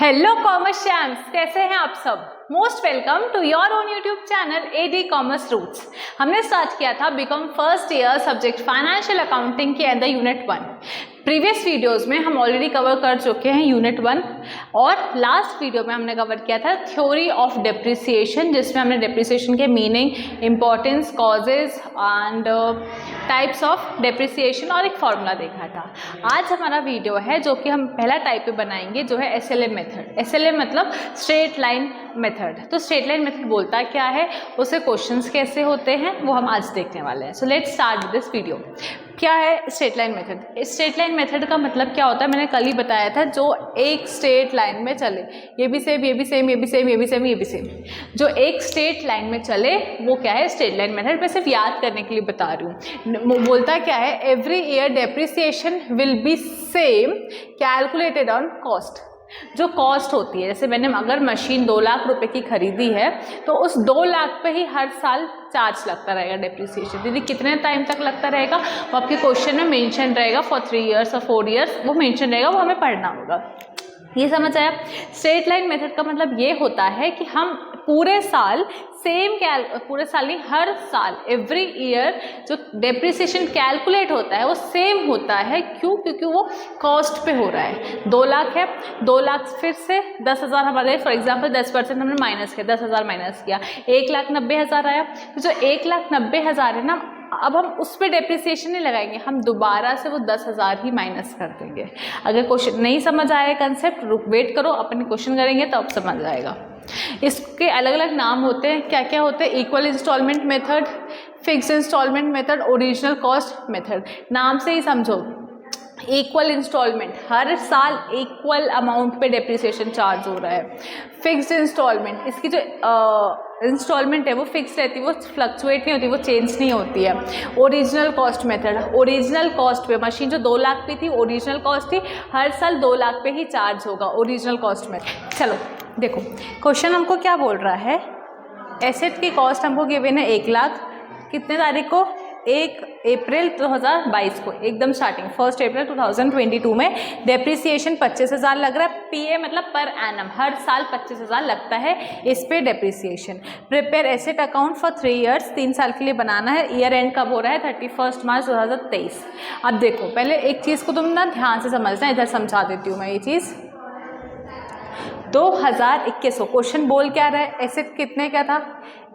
Hello commerce champs, कैसे हैं आप सब। Most welcome to your own YouTube channel AD commerce roots. हमने स्टार्ट किया था BCom first year subject financial accounting के अंदर यूनिट 1। प्रीवियस वीडियोस में हम ऑलरेडी कवर कर चुके हैं यूनिट 1 और लास्ट वीडियो में हमने कवर किया था थ्योरी ऑफ डेप्रिसिएशन, जिसमें हमने डेप्रिसिएशन के meaning, importance, causes and types of depreciation और एक फॉर्मूला देखा था। आज हमारा वीडियो है जो कि हम पहला टाइप पे बनाएंगे, जो है SLM मेथड। SLM मतलब स्ट्रेट लाइन मेथड। तो स्ट्रेट लाइन मेथड बोलता क्या है, उससे क्वेश्चंस कैसे होते हैं, वो हम आज देखने वाले हैं। So let's start with this video. क्या है straight line method? Straight line method का मतलब क्या होता है, मैंने कल ही बताया था, जो एक स्ट्रेट लाइन में चले, ये भी सेम, ये भी सेम, ये भी सेम, ये भी सेम, ये भी सेम, जो एक स्ट्रेट लाइन में चले वो क्या है स्ट्रेट लाइन मेथड। मैं सिर्फ याद करने के लिए बता रही हूँ। बोलता क्या है, every year depreciation will be same calculated on cost. जो कॉस्ट होती है, जैसे मैंने अगर मशीन 2 लाख रुपए की खरीदी है तो उस 2 लाख पे ही हर साल चार्ज लगता रहेगा डेप्रिसिएशन। दीदी कितने टाइम तक लगता रहेगा, वो आपके क्वेश्चन में मेंशन रहेगा, फॉर 3 इयर्स और 4 इयर्स वो मेंशन रहेगा, वो हमें पढ़ना होगा। ये समझ आया। स्ट्रेट लाइन मेथड का मतलब ये होता है कि हम पूरे साल सेम पूरे साल नहीं, हर साल एवरी ईयर जो डेप्रिसिएशन कैलकुलेट होता है वो सेम होता है। क्यों? क्योंकि वो कॉस्ट पे हो रहा है। 2 लाख है, 2 लाख फिर से 10,000 हमारे, फॉर एग्जांपल 10% हमने माइनस किया, 10,000 माइनस किया, 1,90,000 आया। तो जो 1,90,000 है ना, अब हम उस पर डेप्रिसिएशन नहीं लगाएंगे, हम दोबारा से वो 10,000 ही माइनस कर देंगे। अगर क्वेश्चन नहीं समझ आया कंसेप्ट, वेट करो, अपन क्वेश्चन करेंगे तो अब समझ आएगा। इसके अलग अलग नाम होते हैं। क्या क्या होते हैं? Equal installment method, fix installment method, original cost method. नाम से ही समझो, इक्वल इंस्टॉलमेंट, हर साल इक्वल अमाउंट पे डेप्रिसिएशन चार्ज हो रहा है। फिक्स्ड इंस्टॉलमेंट, इसकी जो इंस्टॉलमेंट है वो फिक्स रहती है, वो फ्लक्चुएट नहीं होती, वो चेंज नहीं होती है। Original cost method, original cost पे मशीन जो 2 लाख की थी, ओरिजिनल कॉस्ट थी, हर साल 2 लाख पे ही चार्ज होगा ओरिजिनल कॉस्ट में। चलो देखो, क्वेश्चन हमको क्या बोल रहा है, एसेट की कॉस्ट हमको गिवन है 1 लाख, कितने तारीख को? 1 अप्रैल 2022 को, एकदम स्टार्टिंग 1 अप्रैल 2022 में डेप्रिसिएशन 25,000 लग रहा है। PA मतलब पर एनम, हर साल 25,000 लगता है इस पे depreciation. Prepare asset account for 3 years, 3 साल के लिए बनाना है। ईयर एंड कब हो रहा है? 31 मार्च 2023। अब देखो, पहले एक चीज़ को तुम ना ध्यान से समझना, इधर समझा देती हूँ मैं ये चीज़। 2021 को क्वेश्चन बोल क्या रहा है, एसेट कितने का था?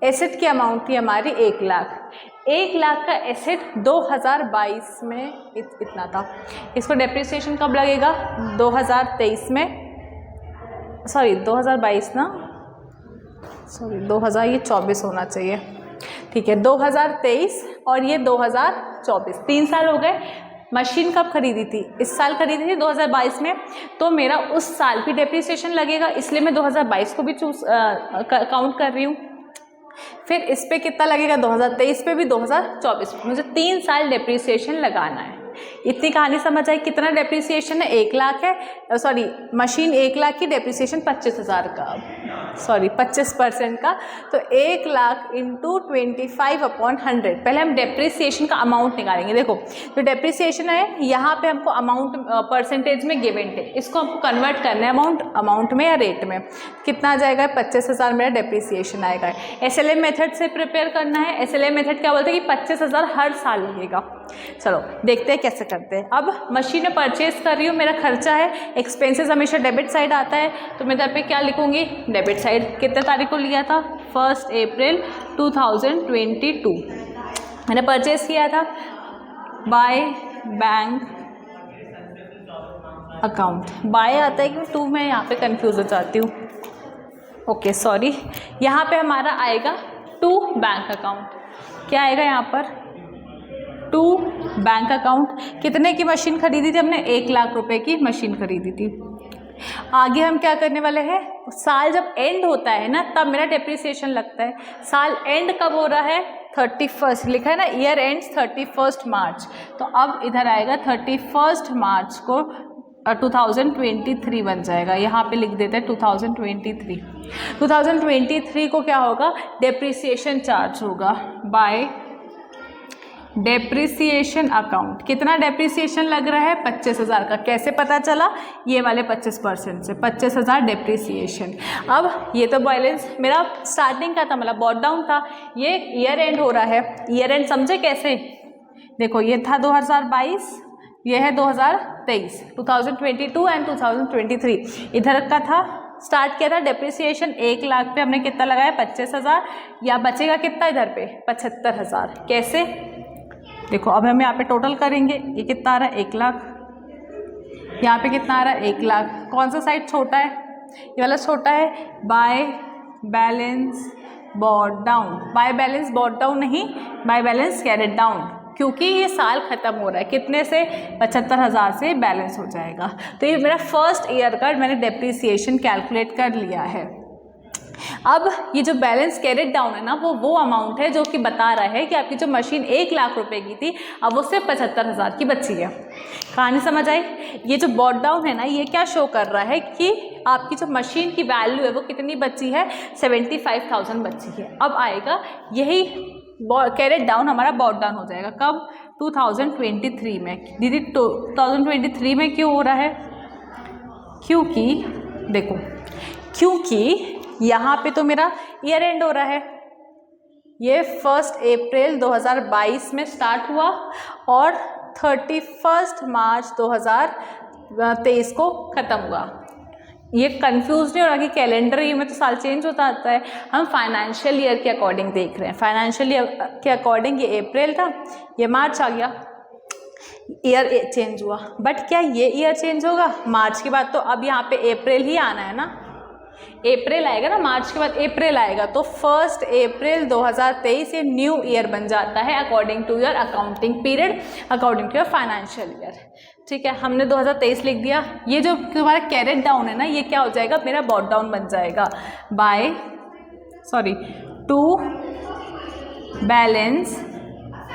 एसेट की अमाउंट थी हमारी 1 लाख। 1 लाख का एसेट 2022 में इतना था। इसको डेप्रिसिएशन कब लगेगा? 2023 में, सॉरी 2022 ना, सॉरी 2024 होना चाहिए, ठीक है, 2023 और ये 2024, 3 साल हो गए। मशीन कब खरीदी थी? इस साल खरीदी थी 2022 में, तो मेरा उस साल भी डेप्रिसिएशन लगेगा, इसलिए मैं 2022 को भी काउंट कर रही हूँ। फिर इस पे कितना लगेगा? 2023 पे भी, 2024 पे। मुझे 3 साल डेप्रिसिएशन लगाना है। इतनी कहानी समझ आई। कितना डेप्रिसिएशन है? 1 लाख है, सॉरी मशीन 1 लाख की, डेप्रिसिएशन 25,000 का, सॉरी 25% का। तो 1 लाख इंटू 25/100। पहले हम डेप्रिसिएशन का अमाउंट निकालेंगे। देखो जो डेप्रिसिएशन है यहाँ पे हमको अमाउंट परसेंटेज में गिव एंड टेक, इसको हमको कन्वर्ट करना है अमाउंट में या रेट में। कितना आ जाएगा? 25,000 मेरा डेप्रिसिएशन आएगा। SLM मेथड से प्रिपेयर करना है। SLM मेथड क्या बोलते हैं कि 25,000 हर साल लगेगा। चलो देखते हैं कैसे करते हैं। अब मशीन में परचेज कर रही हूँ, मेरा खर्चा है, एक्सपेंसेस हमेशा डेबिट साइड आता है, तो मैं इधर पे क्या लिखूंगी? Debit side. कितने तारीख को लिया था? 1 अप्रैल 2022 मैंने परचेज किया था बाय बैंक अकाउंट। बाय आता है कि 2, मैं यहाँ पे कंफ्यूज हो जाती हूँ। ओके सॉरी, यहाँ पे हमारा आएगा टू बैंक अकाउंट। क्या आएगा यहाँ पर? To bank account. कितने की मशीन खरीदी थी हमने? 1 लाख रुपए की मशीन खरीदी थी। आगे हम क्या करने वाले हैं, साल जब एंड होता है ना, तब मेरा डेप्रिसिएशन लगता है। साल एंड कब हो रहा है? 31 लिखा है ना, ईयर एंड्स 31 मार्च। तो अब इधर आएगा 31 मार्च को 2023 बन जाएगा। यहाँ पे लिख देते हैं 2023। 2023 को क्या होगा? डेप्रिसिएशन चार्ज होगा बाय डेप्रिसिएशन अकाउंट, कितना डेप्रिसिएशन लग रहा है 25,000 का। कैसे पता चला? ये वाले 25% से 25,000 डेप्रिसिएशन। अब ये तो बैलेंस मेरा स्टार्टिंग का था, मतलब बॉट डाउन था, ये ईयर एंड हो रहा है। ईयर एंड समझे कैसे? देखो ये था 2022, ये है 2023, 2022 एंड 2023। इधर का था, स्टार्ट किया था डेप्रिसिएशन 1 लाख पे, हमने कितना लगाया 25,000, या बचेगा कितना इधर पे 75,000। कैसे? देखो अब हम यहाँ पे टोटल करेंगे, ये कितना आ रहा है 1 लाख, यहाँ पे कितना आ रहा है 1 लाख। कौन सा साइड छोटा है? ये वाला छोटा है। By balance bot down, by balance bot down नहीं, बाय बैलेंस कैरेट डाउन, क्योंकि ये साल ख़त्म हो रहा है कितने से 75,000 से बैलेंस हो जाएगा। तो ये मेरा फर्स्ट ईयर का मैंने डेप्रिसिएशन कैलकुलेट कर लिया है। अब ये जो बैलेंस कैरेट डाउन है ना, वो अमाउंट है जो कि बता रहा है कि आपकी जो मशीन 1 लाख रुपए की थी, अब वो सिर्फ 75,000 की बची है। कहानी समझ आई? ये जो बॉट डाउन है ना, ये क्या शो कर रहा है कि आपकी जो मशीन की वैल्यू है वो कितनी बची है, 75,000 बची है। अब आएगा यही कैरेट डाउन, हमारा बॉट डाउन हो जाएगा कब? 2023 में। दीदी 2023 में क्यों हो रहा है? क्योंकि देखो, क्योंकि यहाँ पे तो मेरा ईयर एंड हो रहा है, ये 1 अप्रैल 2022 में स्टार्ट हुआ और 31 मार्च 2023 को ख़त्म हुआ। ये कंफ्यूज नहीं हो रहा कि कैलेंडर ईयर में तो साल चेंज होता आता है, हम फाइनेंशियल ईयर के अकॉर्डिंग देख रहे हैं। फाइनेंशियल ईयर के अकॉर्डिंग ये अप्रैल था, ये मार्च आ गया, ईयर चेंज हुआ। बट क्या ये ईयर चेंज होगा? मार्च के बाद तो अब यहाँ पे अप्रैल ही आना है ना, अप्रैल आएगा ना, मार्च के बाद अप्रैल आएगा, तो 1 अप्रैल 2023 ये न्यू ईयर बन जाता है according to your accounting period, according to your financial year. ठीक है, हमने 2023 लिख दिया। ये जो हमारा कैरेट डाउन है ना, ये क्या हो जाएगा? मेरा बॉट डाउन बन जाएगा टू बैलेंस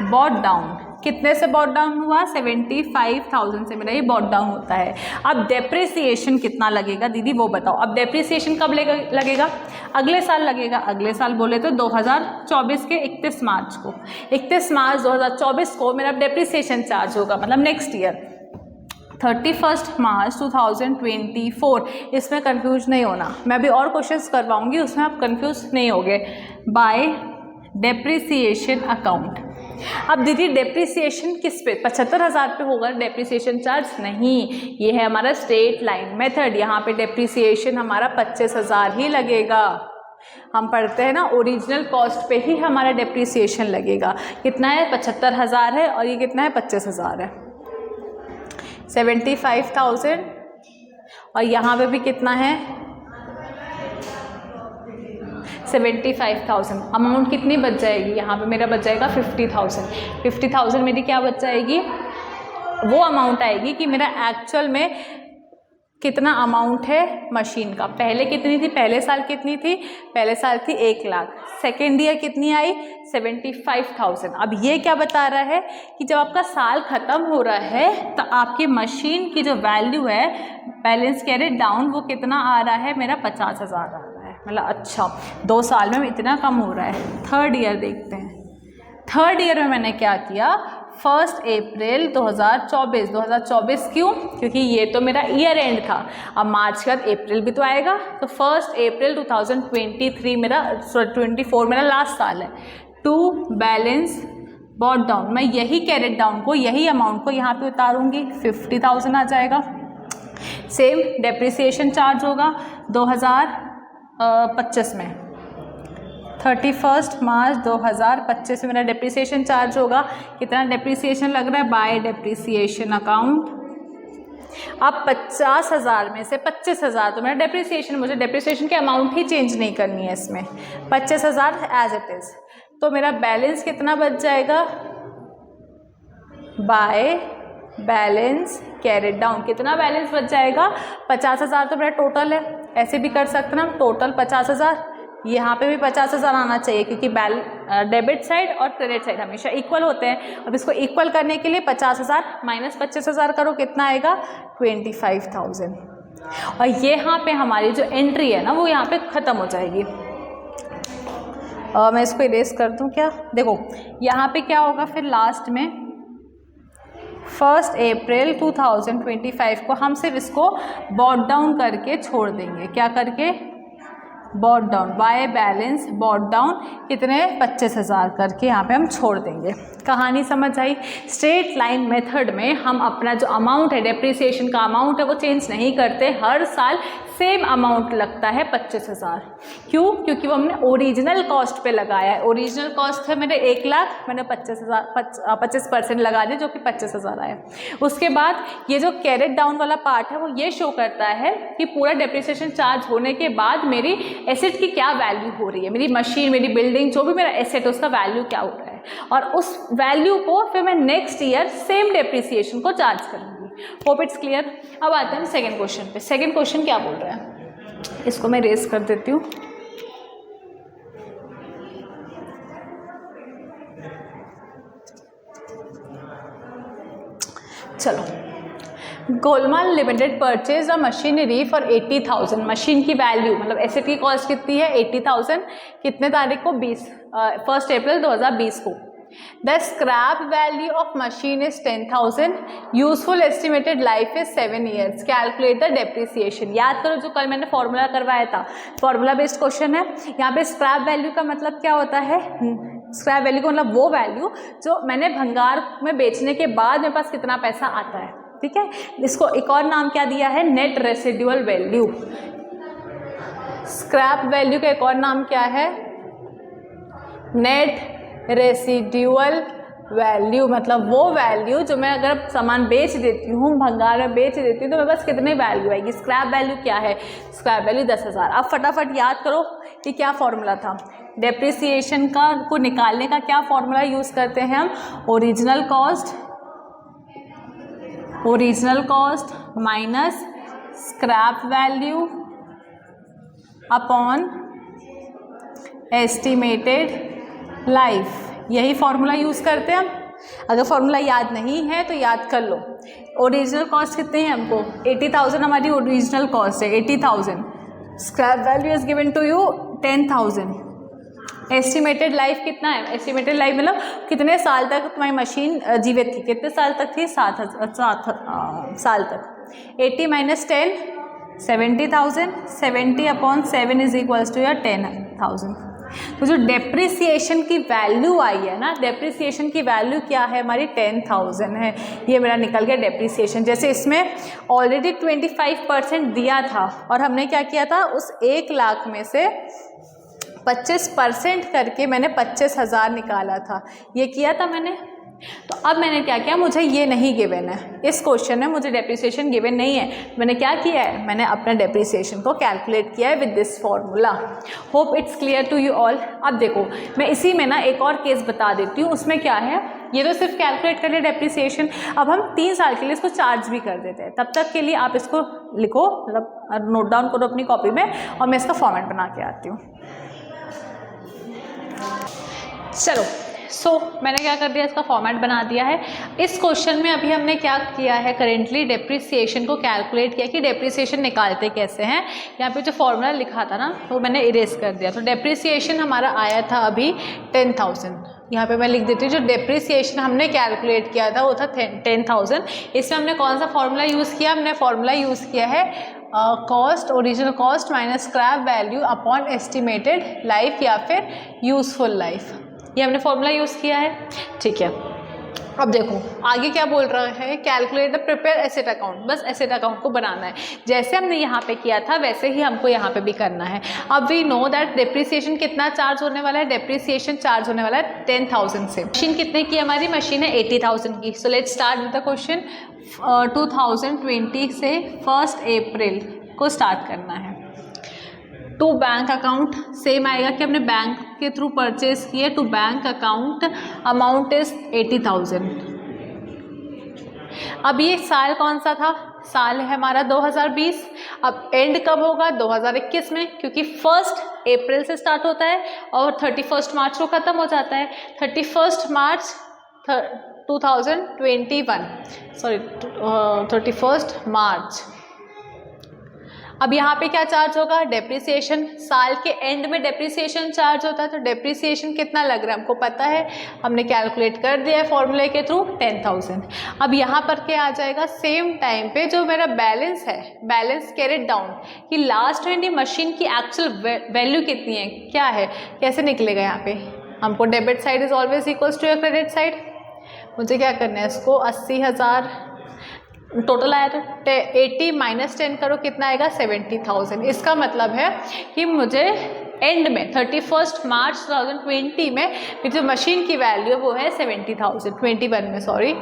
बॉट डाउन। कितने से बॉट डाउन हुआ? 75,000 से मेरा ये बॉट डाउन होता है। अब डेप्रिसिएशन कितना लगेगा दीदी वो बताओ। अब डेप्रिसिएशन कब लगेगा? अगले साल लगेगा। अगले साल बोले तो 2024 के 31 मार्च को, 31 मार्च 2024 को मेरा डेप्रिसिएशन चार्ज होगा, मतलब नेक्स्ट ईयर 31 मार्च 2024। इसमें कंफ्यूज नहीं होना, मैं अभी और क्वेश्चंस करवाऊंगी, उसमें आप कंफ्यूज नहीं होगे। Bye depreciation account. अब दीदी डेप्रिसिएशन किस पे? 75,000 पे होगा डेप्रिसिएशन चार्ज? नहीं, ये है हमारा स्ट्रेट लाइन मेथड। यहाँ पे डेप्रिसिएशन हमारा 25,000 ही लगेगा। हम पढ़ते हैं ना, ओरिजिनल कॉस्ट पे ही हमारा डेप्रिसिएशन लगेगा। कितना है? 75,000 है, और ये कितना है? 25,000 है, 75,000। और यहाँ पे भी कितना है? 75,000। अमाउंट कितनी बच जाएगी? यहाँ पे मेरा बच जाएगा 50,000। 50,000 मेरी क्या बच जाएगी? वो अमाउंट आएगी कि मेरा एक्चुअल में कितना अमाउंट है मशीन का। पहले कितनी थी? पहले साल कितनी थी? पहले साल थी 1 लाख। सेकेंड ईयर कितनी आई? 75,000। अब ये क्या बता रहा है कि जब आपका साल ख़त्म हो रहा है तो आपकी मशीन की जो वैल्यू है बैलेंस कैरेट डाउन, वो कितना आ रहा है? मेरा 50,000 आ रहा है। मतलब अच्छा, 2 साल में इतना कम हो रहा है। थर्ड ईयर देखते हैं। थर्ड ईयर में मैंने क्या किया? 1 अप्रैल 2024 क्यों? क्योंकि ये तो मेरा ईयर एंड था। अब मार्च के बाद अप्रैल भी तो आएगा, तो 1 अप्रैल 2023 मेरा 24 मेरा लास्ट साल है। टू बैलेंस बॉट डाउन, मैं यही कैरेट डाउन को, यही अमाउंट को यहाँ पे उतारूंगी, 50,000 आ जाएगा। सेम डेप्रिसिएशन चार्ज होगा 2025 में, 31 मार्च 2025 में मेरा डेप्रिसिएशन चार्ज होगा। कितना डेप्रिसिएशन लग रहा है? Bye depreciation account. अब 50,000 में से 25,000 तो मेरा डेप्रिसिएशन, मुझे डेप्रिसिएशन की अमाउंट ही चेंज नहीं करनी है इसमें, 25,000 एज इट इज़। तो मेरा बैलेंस कितना बच जाएगा? Bye balance carried down. कितना बैलेंस बच जाएगा? 50,000 तो मेरा टोटल है, ऐसे भी कर सकते ना, टोटल 50,000। यहाँ पे भी 50,000 आना चाहिए, क्योंकि डेबिट साइड और क्रेडिट साइड हमेशा इक्वल होते हैं। अब इसको इक्वल करने के लिए 50,000 माइनस 25,000 करो, कितना आएगा? 25,000। और ये यहाँ पे हमारी जो एंट्री है ना, वो यहाँ पे ख़त्म हो जाएगी। मैं इसको इरेज कर दूँ क्या? देखो यहाँ पे क्या होगा फिर लास्ट में 1 अप्रैल 2025 को हम सिर्फ इसको बॉट डाउन करके छोड़ देंगे। क्या करके? Brought down, by balance bot down कितने 25,000 करके यहाँ पे हम छोड़ देंगे। कहानी समझ आई? स्ट्रेट लाइन मेथड में हम अपना जो अमाउंट है, डेप्रिसिएशन का अमाउंट है, वो चेंज नहीं करते, हर साल सेम अमाउंट लगता है 25,000। क्यों? क्योंकि वो हमने ओरिजिनल कॉस्ट पे लगाया है। ओरिजिनल कॉस्ट है मेरे 1 लाख, मैंने 25% लगा दिया जो कि 25,000 आया। उसके बाद ये जो कैरेट डाउन वाला पार्ट है वो ये शो करता है कि पूरा डेप्रिसिएशन चार्ज होने के बाद मेरी एसेट की क्या वैल्यू हो रही है, मेरी मशीन, मेरी बिल्डिंग, जो भी मेरा एसेट है उसका वैल्यू क्या हो रहा है, और उस वैल्यू को फिर मैं नेक्स्ट ईयर सेम डेप्रिसिएशन को चार्ज करूँगी। Hope it's clear. अब आते हैं सेकंड क्वेश्चन पे। सेकंड क्वेश्चन क्या बोल रहा है, इसको मैं रेज कर देती हूँ। चलो, Golmaal limited purchase a machinery for 80,000। Machine की वैल्यू मतलब एसेट की कॉस्ट कितनी है? 80,000। कितने तारीख को? 1 अप्रैल 2020 को। The scrap value of machine is 10,000। Useful estimated life is 7 years। Calculate the depreciation. याद करो जो कल मैंने फॉर्मूला करवाया था, फॉर्मूला बेस्ड क्वेश्चन है। यहाँ पे स्क्रैप वैल्यू का मतलब क्या होता है? स्क्रैप वैल्यू का मतलब वो वैल्यू जो मैंने भंगार में बेचने के बाद मेरे पास कितना पैसा आता है। ठीक है, इसको एक और नाम क्या दिया है? Net residual value. Scrap value का एक और नाम क्या है? Net residual value. मतलब वो वैल्यू जो मैं अगर सामान बेच देती हूँ, भंगार में बेच देती हूँ, तो मेरे पास कितनी वैल्यू आएगी। स्क्रैप वैल्यू क्या है? Scrap value 10,000। अब फटाफट याद करो कि क्या फॉर्मूला था। डेप्रिसिएशन का को निकालने का क्या फॉर्मूला यूज़ करते हैं हम? Original cost minus scrap value upon estimated life. यही फॉर्मूला यूज़ करते हैं हम। अगर फॉर्मूला याद नहीं है तो याद कर लो। ओरिजिनल कॉस्ट कितनी है हमको? 80,000 हमारी ओरिजिनल कॉस्ट है, 80,000। Scrap value is given to you 10,000। Estimated life कितना है? एस्टिमेटेड लाइफ मतलब कितने साल तक तुम्हारी मशीन जीवित थी। कितने साल तक थी? 7 साल तक। 80 minus 10 70,000। 70 upon 7 is equals to your 10,000। तो जो डेप्रिसिएशन की वैल्यू आई है ना, डेप्रिसिएशन की वैल्यू क्या है हमारी? 10,000 है। ये मेरा निकल गया डेप्रिसिएशन। जैसे इसमें ऑलरेडी 25% दिया था और हमने क्या किया था, उस 1 लाख में से 25% करके मैंने 25,000 निकाला था। ये किया था मैंने। तो अब मैंने क्या किया, मुझे ये नहीं गिवन है इस क्वेश्चन में, मुझे डेप्रिसिएशन गिवन नहीं है। मैंने क्या किया है, मैंने अपना डेप्रिसिएशन को कैलकुलेट किया है with this formula. Hope it's clear to you all. अब देखो मैं इसी में ना एक और केस बता देती हूँ। उसमें क्या है, ये तो सिर्फ कैलकुलेट कर लिया डेप्रिसिएशन। अब हम 3 साल के लिए इसको चार्ज भी कर देते हैं। तब तक के लिए आप इसको लिखो, मतलब नोट डाउन करो अपनी कॉपी में, और मैं इसका फॉर्मेट बना के आती हूँ। चलो मैंने क्या कर दिया, इसका फॉर्मेट बना दिया है। इस क्वेश्चन में अभी हमने क्या किया है, करेंटली डेप्रिसिएशन को कैलकुलेट किया कि डेप्रिसिएशन निकालते कैसे हैं। यहाँ पे जो फॉर्मूला लिखा था ना वो मैंने इरेज कर दिया। तो डेप्रिसिएशन हमारा आया था अभी 10,000। यहाँ पे मैं लिख देती हूँ, जो डेप्रिसिएशन हमने कैलकुलेट किया था वो था 10,000। इसमें हमने कौन सा फॉर्मूला यूज़ किया, हमने फॉर्मूला यूज़ किया है cost, original cost minus scrap value upon estimated life या फिर यूजफुल लाइफ। ये हमने फॉर्मूला यूज़ किया है। ठीक है, अब देखो आगे क्या बोल रहा है, calculate the prepare asset account. बस एसेट अकाउंट को बनाना है। जैसे हमने यहाँ पे किया था वैसे ही हमको यहाँ पे भी करना है। अब वी नो दैट डेप्रिसिएशन कितना चार्ज होने वाला है, डेप्रिसिएशन चार्ज होने वाला है 10,000 से। मशीन कितने की हमारी मशीन है 80,000 की। So let's start with the question. 2020 से 1 अप्रैल को स्टार्ट करना है। टू बैंक अकाउंट सेम आएगा कि हमने बैंक के थ्रू परचेज किए। To bank account amount is 80,000। अब ये साल कौन सा था, साल है हमारा 2020। अब एंड कब होगा, 2021 में, क्योंकि 1 अप्रैल से स्टार्ट होता है और 31 मार्च को ख़त्म हो जाता है। 31 मार्च 2021, सॉरी 31 मार्च। अब यहाँ पे क्या चार्ज होगा, डेप्रिसिएशन। साल के एंड में डेप्रिसिएशन चार्ज होता है, तो डेप्रिसिएशन कितना लग रहा है हमको पता है, हमने कैलकुलेट कर दिया है फॉर्मूले के थ्रू 10,000। अब यहाँ पर क्या आ जाएगा, सेम टाइम पे जो मेरा बैलेंस है, बैलेंस कैरिड डाउन, कि लास्ट में मशीन की एक्चुअल वैल्यू कितनी है, क्या है, कैसे निकलेगा। यहाँ पे हमको debit side is always equals to your credit side. मुझे क्या करना है, इसको 80,000 टोटल आया, तो 80 माइनस 10 करो, कितना आएगा 70,000। इसका मतलब है कि मुझे एंड में 31 मार्च 2020 में मेरी जो मशीन की वैल्यू वो है 70,000, 21 में सॉरी।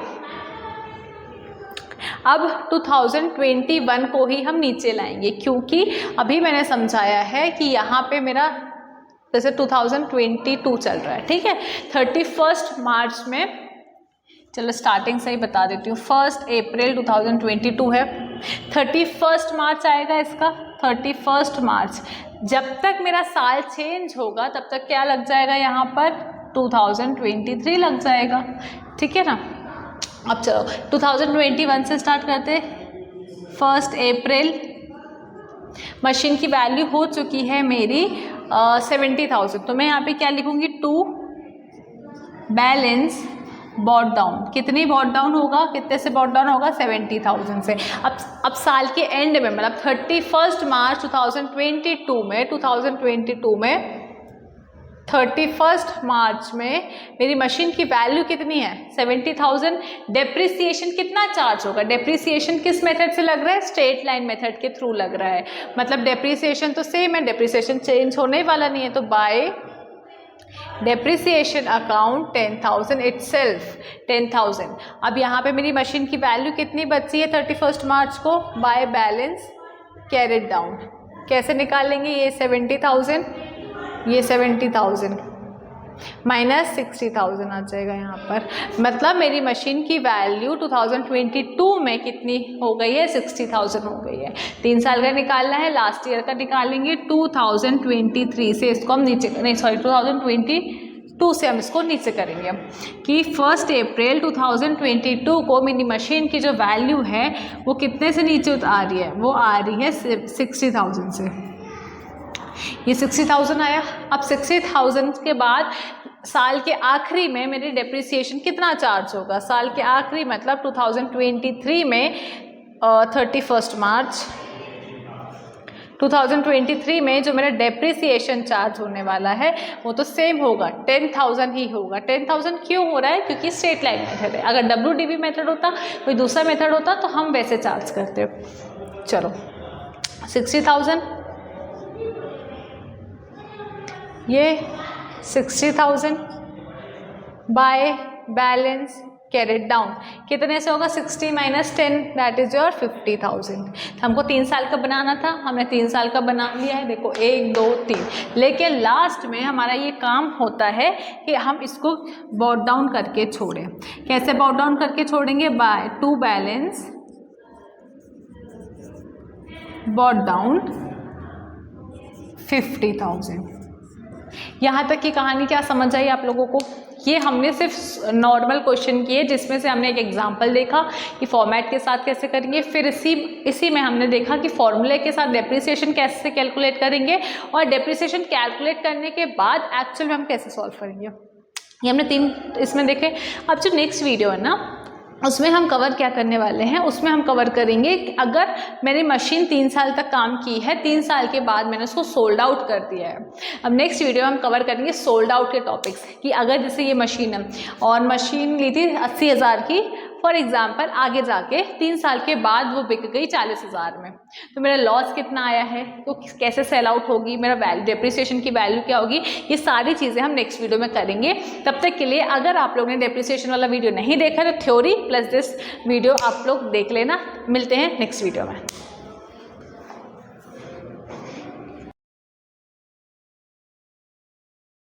अब 2021 को ही हम नीचे लाएंगे, क्योंकि अभी मैंने समझाया है कि यहाँ पे मेरा जैसे 2022 चल रहा है, ठीक है। 31 मार्च में, चलो स्टार्टिंग से ही बता देती हूँ, 1 अप्रैल 2022 है, 31 मार्च आएगा इसका। 31 मार्च, जब तक मेरा साल चेंज होगा तब तक क्या लग जाएगा, यहाँ पर 2023 लग जाएगा, ठीक है ना। अब चलो 2021 से स्टार्ट करते। 1 अप्रैल, मशीन की वैल्यू हो चुकी है मेरी 70,000, तो मैं यहाँ पे क्या लिखूँगी, टू बैलेंस बॉट डाउन। कितनी बॉट डाउन होगा, कितने से बॉट डाउन होगा, 70,000 से। अब साल के एंड में, मतलब 31 मार्च 2022 में 31 मार्च में मेरी मशीन की वैल्यू कितनी है, 70,000। डेप्रिसिएशन कितना चार्ज होगा, डेप्रिसिएशन किस मेथड से लग रहा है, स्ट्रेट लाइन मेथड के थ्रू लग रहा है, मतलब डेप्रिसिएशन तो सेम है, डेप्रिसिएशन चेंज होने वाला नहीं है, तो बाय डेप्रिसिएशन अकाउंट 10,000 इटसेल्फ, 10,000। अब यहाँ पे मेरी मशीन की वैल्यू कितनी बची है 31 मार्च को, बाय बैलेंस कैरिड डाउन। कैसे निकालेंगे, ये 70,000, ये 70,000 माइनस 60,000 आ जाएगा यहाँ पर। मतलब मेरी मशीन की वैल्यू 2022 में कितनी हो गई है, 60,000 हो गई है। 3 साल का निकालना है, लास्ट ईयर का निकालेंगे 2023 से, इसको हम नीचे, नहीं सॉरी 2022 से हम इसको नीचे करेंगे कि 1 अप्रैल 2022 को मेरी मशीन की जो वैल्यू है वो कितने से नीचे आ रही है, वो आ रही है 60,000 से। ये 60,000 आया। अब 60,000 के बाद साल के आखिरी में मेरी डेप्रिसिएशन कितना चार्ज होगा, साल के आखिरी मतलब 2023 में 31 मार्च 2023 में जो मेरा डेप्रिसिएशन चार्ज होने वाला है वो तो सेम होगा, 10,000 ही होगा। 10,000 क्यों हो रहा है, क्योंकि स्ट्रेट लाइन मेथड है। अगर WDV मेथड होता, कोई दूसरा मेथड होता, तो हम वैसे चार्ज करते। चलो 60,000, ये 60,000 बाय बैलेंस कैरिड डाउन, कितने से होगा, 60 माइनस 10 दैट इज योर 50,000। हमको 3 साल का बनाना था, हमने 3 साल का बना लिया है। देखो 1 2 3, लेकिन लास्ट में हमारा ये काम होता है कि हम इसको बॉट डाउन करके छोड़ें। कैसे बॉट डाउन करके छोड़ेंगे, by to balance bot down 50,000। यहाँ तक की कहानी क्या समझ आई आप लोगों को? ये हमने सिर्फ नॉर्मल क्वेश्चन किए जिसमें से हमने एक एग्जांपल देखा कि फॉर्मेट के साथ कैसे करेंगे, फिर इसी में हमने देखा कि फॉर्मूले के साथ डेप्रिसिएशन कैसे कैलकुलेट करेंगे, और डेप्रिसिएशन कैलकुलेट करने के बाद एक्चुअल में हम कैसे सॉल्व करेंगे। ये हमने 3 इसमें देखे। अब जो नेक्स्ट वीडियो है ना, उसमें हम कवर क्या करने वाले हैं, उसमें हम कवर करेंगे कि अगर मेरी मशीन 3 साल तक काम की है, 3 साल के बाद मैंने उसको सोल्ड आउट कर दिया है। अब नेक्स्ट वीडियो हम कवर करेंगे सोल्ड आउट के टॉपिक्स, कि अगर जैसे ये मशीन है और मशीन ली थी 80,000 की, फॉर एग्जाम्पल आगे जाके 3 साल के बाद वो बिक गई 40,000 में, तो मेरा लॉस कितना आया है, तो कैसे सेल आउट होगी, मेरा वैल्यू डेप्रिसिएशन की वैल्यू क्या होगी, ये सारी चीज़ें हम नेक्स्ट वीडियो में करेंगे। तब तक के लिए अगर आप लोग ने डेप्रिसिएशन वाला वीडियो नहीं देखा तो थ्योरी प्लस दिस वीडियो आप लोग देख लेना। मिलते हैं नेक्स्ट वीडियो में।